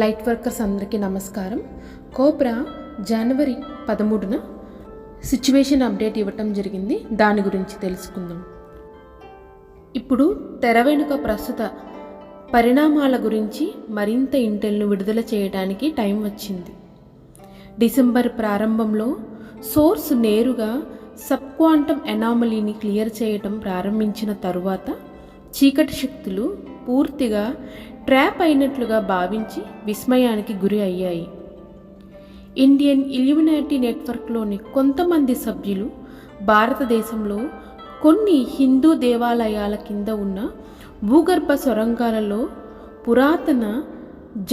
Light workers అందరికీ నమస్కారం. Cobra జనవరి 13న situation update ఇవ్వటం జరిగింది. దాని గురించి తెలుసుకుందాం. ఇప్పుడు తెర వెనుక ప్రస్తుత పరిణామాల గురించి మరింత ఇంటెల్ను విడుదల చేయడానికి టైం వచ్చింది. డిసెంబర్ ప్రారంభంలో సోర్స్ నేరుగా సబ్ క్వాంటమ్ ఎనామలీని క్లియర్ చేయటం ప్రారంభించిన తరువాత చీకటి శక్తులు పూర్తిగా ట్రాప్ అయినట్లుగా భావించి విస్మయానికి గురి అయ్యాయి. ఇండియన్ ఇల్యూమినాటి నెట్వర్క్లోని కొంతమంది సభ్యులు భారతదేశంలో కొన్ని హిందూ దేవాలయాల కింద ఉన్న భూగర్భ సొరంగాలలో పురాతన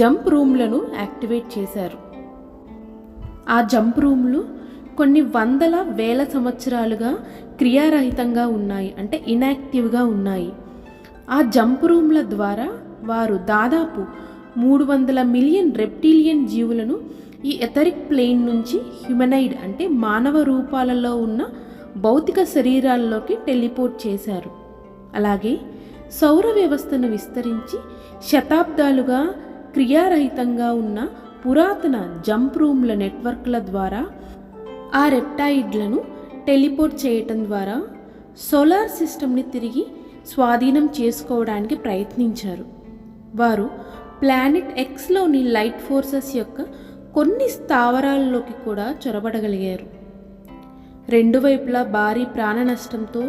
జంప్ రూమ్లను యాక్టివేట్ చేశారు. ఆ జంప్ రూమ్లు కొన్ని వందల వేల సంవత్సరాలుగా క్రియారహితంగా ఉన్నాయి, అంటే ఇన్యాక్టివ్గా ఉన్నాయి. ఆ జంప్ రూమ్ల ద్వారా వారు దాదాపు 300 మిలియన్ రెప్టీలియన్ జీవులను ఈ ఎథరిక్ ప్లేన్ నుంచి హ్యూమనైడ్ అంటే మానవ రూపాలలో ఉన్న భౌతిక శరీరాల్లోకి టెలిపోర్ట్ చేశారు. అలాగే సౌర వ్యవస్థను విస్తరించి శతాబ్దాలుగా క్రియారహితంగా ఉన్న పురాతన జంప్ రూమ్ల నెట్వర్క్ల ద్వారా ఆ రెప్టాయిడ్లను టెలిపోర్ట్ చేయటం ద్వారా సోలార్ సిస్టమ్ని తిరిగి స్వాధీనం చేసుకోవడానికి ప్రయత్నించారు. వారు ప్లానెట్ ఎక్స్లోని లైట్ ఫోర్సెస్ యొక్క కొన్ని స్థావరాల్లోకి కూడా చొరబడగలిగారు. రెండు వైపులా భారీ ప్రాణ నష్టంతో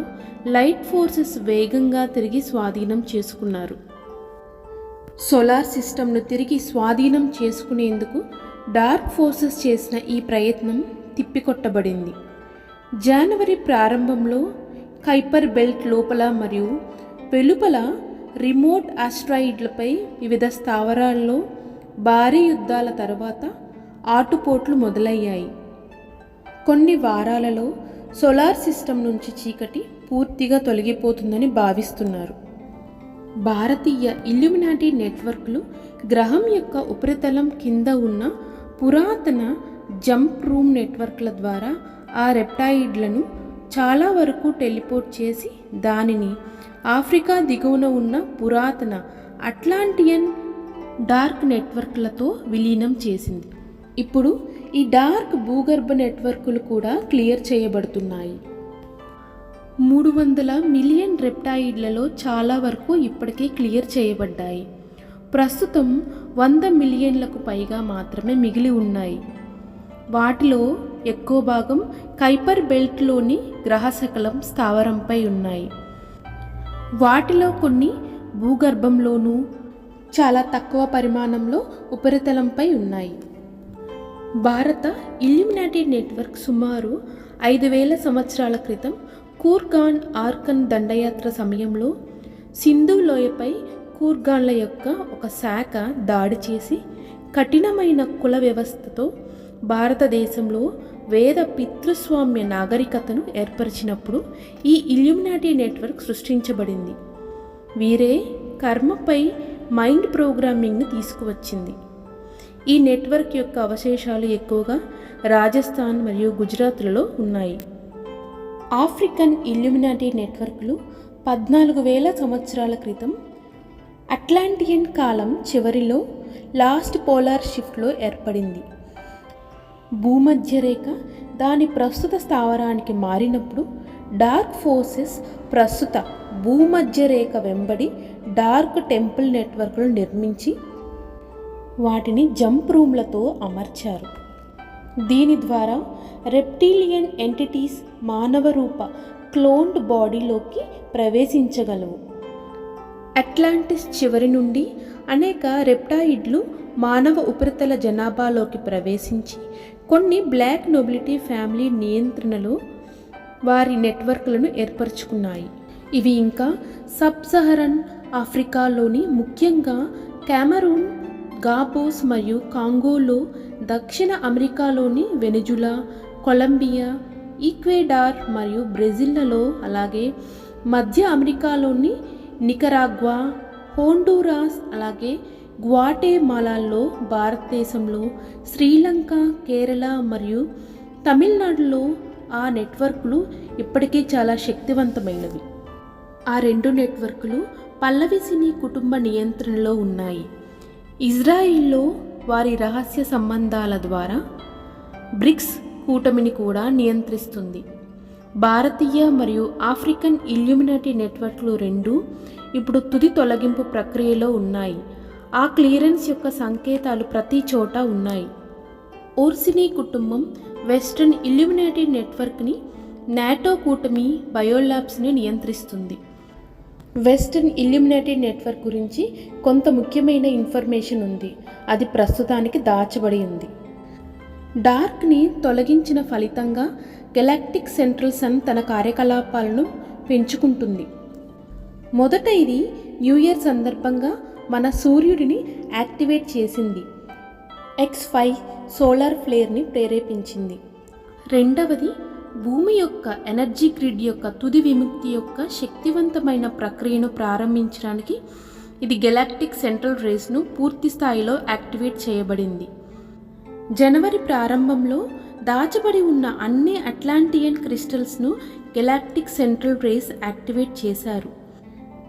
లైట్ ఫోర్సెస్ వేగంగా తిరిగి స్వాధీనం చేసుకున్నారు. సోలార్ సిస్టమ్ను తిరిగి స్వాధీనం చేసుకునేందుకు డార్క్ ఫోర్సెస్ చేసిన ఈ ప్రయత్నం తిప్పికొట్టబడింది. జనవరి ప్రారంభంలో కైపర్ బెల్ట్ లోపల మరియు వెలుపల రిమోట్ ఆస్ట్రాయిడ్లపై వివిధ స్థావరాల్లో భారీ యుద్ధాల తర్వాత ఆటుపోట్లు మొదలయ్యాయి. కొన్ని వారాలలో సోలార్ సిస్టమ్ నుంచి చీకటి పూర్తిగా తొలగిపోతుందని భావిస్తున్నారు. భారతీయ ఇల్యూమినాటి నెట్వర్క్లు గ్రహం యొక్క ఉపరితలం కింద ఉన్న పురాతన జంప్ రూమ్ నెట్వర్క్ల ద్వారా ఆ రెప్టాయిడ్లను చాలా వరకు టెలిపోర్ట్ చేసి దానిని ఆఫ్రికా దిగువన ఉన్న పురాతన అట్లాంటియన్ డార్క్ నెట్వర్క్లతో విలీనం చేసింది. ఇప్పుడు ఈ డార్క్ భూగర్భ నెట్వర్క్లు కూడా క్లియర్ చేయబడుతున్నాయి. 300 మిలియన్ రెప్టాయిడ్లలో చాలా వరకు ఇప్పటికే క్లియర్ చేయబడ్డాయి. ప్రస్తుతం 100 మిలియన్లకు పైగా మాత్రమే మిగిలి ఉన్నాయి. వాటిలో ఎక్కువ భాగం కైపర్ బెల్ట్లోని గ్రహశకలం స్థావరంపై ఉన్నాయి. వాటిలో కొన్ని భూగర్భంలోనూ చాలా తక్కువ పరిమాణంలో ఉపరితలంపై ఉన్నాయి. భారత ఇల్యూమినాటి నెట్వర్క్ సుమారు 5000 సంవత్సరాల క్రితం కూర్గాన్ ఆర్కన్ దండయాత్ర సమయంలో సింధు లోయపై కూర్గాన్ల యొక్క ఒక శాఖ దాడి చేసి కఠినమైన కుల వ్యవస్థతో భారతదేశంలో వేద పితృస్వామ్య నాగరికతను ఏర్పరిచినప్పుడు ఈ ఇల్యూమినాటి నెట్వర్క్ సృష్టించబడింది. వీరే కర్మపై మైండ్ ప్రోగ్రామింగ్ను తీసుకువచ్చింది. ఈ నెట్వర్క్ యొక్క అవశేషాలు ఎక్కువగా రాజస్థాన్ మరియు గుజరాత్లలో ఉన్నాయి. ఆఫ్రికన్ ఇల్యూమినాటి నెట్వర్క్లు 14,000 సంవత్సరాల క్రితం అట్లాంటియన్ కాలం చివరిలో లాస్ట్ పోలార్ షిఫ్ట్లో ఏర్పడింది. భూమధ్యరేఖ దాని ప్రస్తుత స్థావరానికి మారినప్పుడు డార్క్ ఫోర్సెస్ ప్రస్తుత భూమధ్యరేఖ వెంబడి డార్క్ టెంపుల్ నెట్వర్క్లు నిర్మించి వాటిని జంప్ రూమ్లతో అమర్చారు. దీని ద్వారా రెప్టీలియన్ ఎంటిటీస్ మానవ రూప క్లోన్డ్ బాడీలోకి ప్రవేశించగలవు. అట్లాంటిస్ చివరి నుండి అనేక రెప్టాయిడ్లు మానవ ఉపరితల జనాభాలోకి ప్రవేశించి కొన్ని బ్లాక్ నోబిలిటీ ఫ్యామిలీ నియంత్రణలో వారి నెట్వర్క్లను ఏర్పరచుకున్నాయి. ఇవి ఇంకా సబ్ సహరన్ ఆఫ్రికాలోని ముఖ్యంగా కెమెరూన్, గాబోస్ మరియు కాంగోలో, దక్షిణ అమెరికాలోని వెనిజులా, కొలంబియా, ఈక్వెడార్ మరియు బ్రెజిల్లలో, అలాగే మధ్య అమెరికాలోని నికరాగ్వా, హోండూరాస్, అలాగే గ్వాటెమాలాలో, భారతదేశంలో, శ్రీలంక, కేరళ మరియు తమిళనాడులో ఆ నెట్వర్క్లు ఇప్పటికీ చాలా శక్తివంతమైనవి. ఆ రెండు నెట్వర్క్లు పల్లవి సినీ కుటుంబ నియంత్రణలో ఉన్నాయి. ఇజ్రాయిల్లో వారి రహస్య సంబంధాల ద్వారా బ్రిక్స్ కూటమిని కూడా నియంత్రిస్తుంది. భారతీయ మరియు ఆఫ్రికన్ ఇల్యూమినాటి నెట్వర్క్లు రెండూ ఇప్పుడు తుది తొలగింపు ప్రక్రియలో ఉన్నాయి. ఆ క్లియరెన్స్ యొక్క సంకేతాలు ప్రతి చోట ఉన్నాయి. ఓర్సినీ కుటుంబం వెస్ట్రన్ ఇల్యూమినాటి నెట్వర్క్ని, నాటో కూటమి బయోలాబ్స్ని నియంత్రిస్తుంది. వెస్టర్న్ ఇల్యూమినాటి నెట్వర్క్ గురించి కొంత ముఖ్యమైన ఇన్ఫర్మేషన్ ఉంది. అది ప్రస్తుతానికి దాచబడి ఉంది. డార్క్ని తొలగించిన ఫలితంగా గెలాక్టిక్ సెంట్రల్ సన్ తన కార్యకలాపాలను పెంచుకుంటుంది. మొదట ఇది న్యూ ఇయర్ సందర్భంగా మన సూర్యుడిని యాక్టివేట్ చేసింది. X5 సోలార్ ఫ్లేర్ని ప్రేరేపించింది. రెండవది భూమి యొక్క ఎనర్జీ గ్రిడ్ యొక్క తుది విముక్తి యొక్క శక్తివంతమైన ప్రక్రియను ప్రారంభించడానికి ఇది గెలాక్టిక్ సెంట్రల్ రేస్ను పూర్తి స్థాయిలో యాక్టివేట్ చేయబడింది. జనవరి ప్రారంభంలో దాచబడి ఉన్న అన్ని Atlantean క్రిస్టల్స్ను galactic central race activate చేశారు.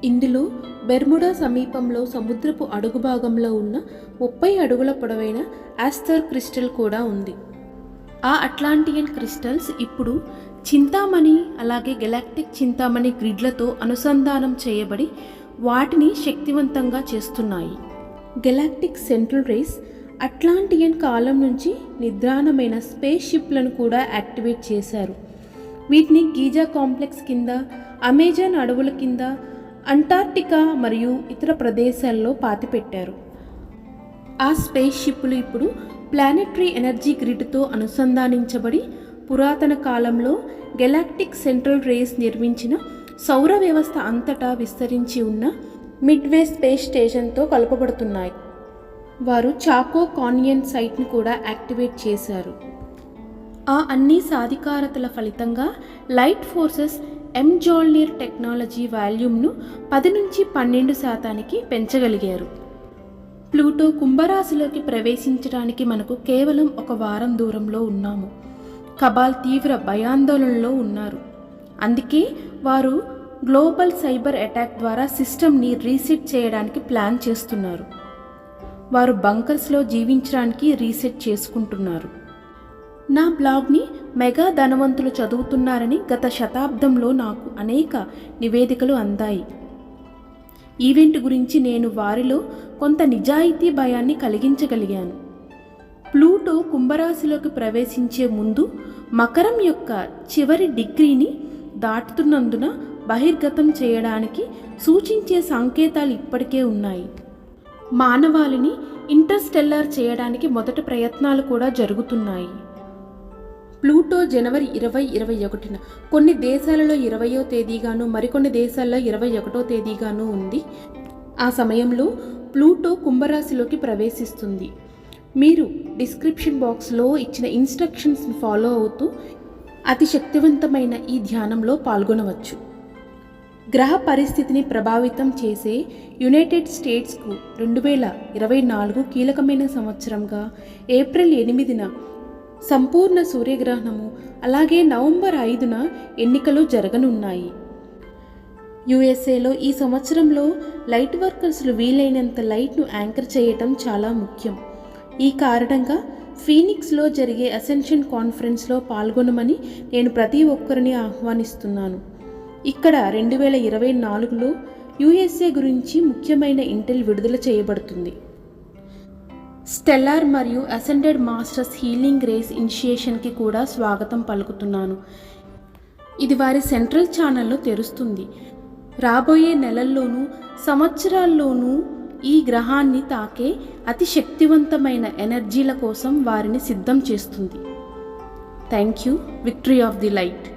ఇందులో బెర్ముడా సమీపంలో సముద్రపు అడుగు భాగంలో ఉన్న 30 అడుగుల పొడవైన ఆస్టర్ క్రిస్టల్ కూడా ఉంది. ఆ అట్లాంటియన్ క్రిస్టల్స్ ఇప్పుడు చింతామణి అలాగే గెలాక్టిక్ చింతామణి గ్రిడ్లతో అనుసంధానం చేయబడి వాటిని శక్తివంతంగా చేస్తున్నాయి. గెలాక్టిక్ సెంట్రల్ రేస్ అట్లాంటియన్ కాలం నుంచి నిద్రాణమైన స్పేస్ షిప్లను కూడా యాక్టివేట్ చేశారు. వీటిని గీజా కాంప్లెక్స్ కింద, అమెజాన్ అడవుల కింద, అంటార్క్టికా మరియు ఇతర ప్రదేశాల్లో పాతిపెట్టారు. ఆ స్పేస్ షిప్లు ఇప్పుడు ప్లానెటరీ ఎనర్జీ గ్రిడ్తో అనుసంధానించబడి పురాతన కాలంలో గెలాక్టిక్ సెంట్రల్ రేస్ నిర్మించిన సౌర వ్యవస్థ అంతటా విస్తరించి ఉన్న మిడ్వే స్పేస్ స్టేషన్తో కలపబడుతున్నాయి. వారు చాకో కాన్యన్ సైట్ను కూడా యాక్టివేట్ చేశారు. ఆ అన్ని సాధికారతల ఫలితంగా లైట్ ఫోర్సెస్ ఎంజోల్నీర్ టెక్నాలజీ వాల్యూమ్ను 10 నుంచి 12% పెంచగలిగారు. ప్లూటో కుంభరాశిలోకి ప్రవేశించడానికి మనకు కేవలం 1 వారం దూరంలో ఉన్నాము. కబాల్ తీవ్ర భయాందోళనలో ఉన్నారు. అందుకే వారు గ్లోబల్ సైబర్ అటాక్ ద్వారా సిస్టమ్ని రీసెట్ చేయడానికి ప్లాన్ చేస్తున్నారు. వారు బంకర్స్లో జీవించడానికి రీసెట్ చేసుకుంటున్నారు. నా బ్లాగ్ని మెగా ధనవంతులు చదువుతున్నారని గత శతాబ్దంలో నాకు అనేక నివేదికలు అందాయి. ఈవెంట్ గురించి నేను వారిలో కొంత నిజాయితీ భయాన్ని కలిగించగలిగాను. ప్లూటో కుంభరాశిలోకి ప్రవేశించే ముందు మకరం యొక్క చివరి డిగ్రీని దాటుతున్నందున బహిర్గతం చేయడానికి సూచించే సంకేతాలు ఇప్పటికే ఉన్నాయి. మానవాళిని ఇంటర్స్టెల్లార్ చేయడానికి మొదటి ప్రయత్నాలు కూడా జరుగుతున్నాయి. ప్లూటో జనవరి 2021 కొన్ని దేశాలలో 20వ తేదీగాను మరికొన్ని దేశాల్లో 21వ తేదీగాను ఉంది. ఆ సమయంలో ప్లూటో కుంభరాశిలోకి ప్రవేశిస్తుంది. మీరు డిస్క్రిప్షన్ బాక్స్లో ఇచ్చిన ఇన్స్ట్రక్షన్స్ని ఫాలో అవుతూ అతి శక్తివంతమైన ఈ ధ్యానంలో పాల్గొనవచ్చు. గ్రహ పరిస్థితిని ప్రభావితం చేసే యునైటెడ్ స్టేట్స్కు 2024 కీలకమైన సంవత్సరంగా ఏప్రిల్ 8న సంపూర్ణ సూర్యగ్రహణము అలాగే నవంబర్ 5న ఎన్నికలు జరగనున్నాయి. యుఎస్ఏలో ఈ సంవత్సరంలో లైట్ వర్కర్స్లు వీలైనంత లైట్ను యాంకర్ చేయటం చాలా ముఖ్యం. ఈ కారణంగా ఫీనిక్స్లో జరిగే అసెన్షన్ కాన్ఫరెన్స్లో పాల్గొనమని నేను ప్రతి ఒక్కరిని ఆహ్వానిస్తున్నాను. ఇక్కడ 2024లో యుఎస్ఏ గురించి ముఖ్యమైన ఇంటెల్ విడుదల చేయబడుతుంది. స్టెల్లార్ మరియు అసెండెడ్ మాస్టర్స్ హీలింగ్ రేస్ ఇనిషియేషన్కి కూడా స్వాగతం పలుకుతున్నాను. ఇది వారి సెంట్రల్ ఛానల్లో తెరుస్తుంది. రాబోయే నెలల్లోనూ సంవత్సరాల్లోనూ ఈ గ్రహాన్ని తాకే అతి శక్తివంతమైన ఎనర్జీల కోసం వారిని సిద్ధం చేస్తుంది. Thank you. Victory of the light.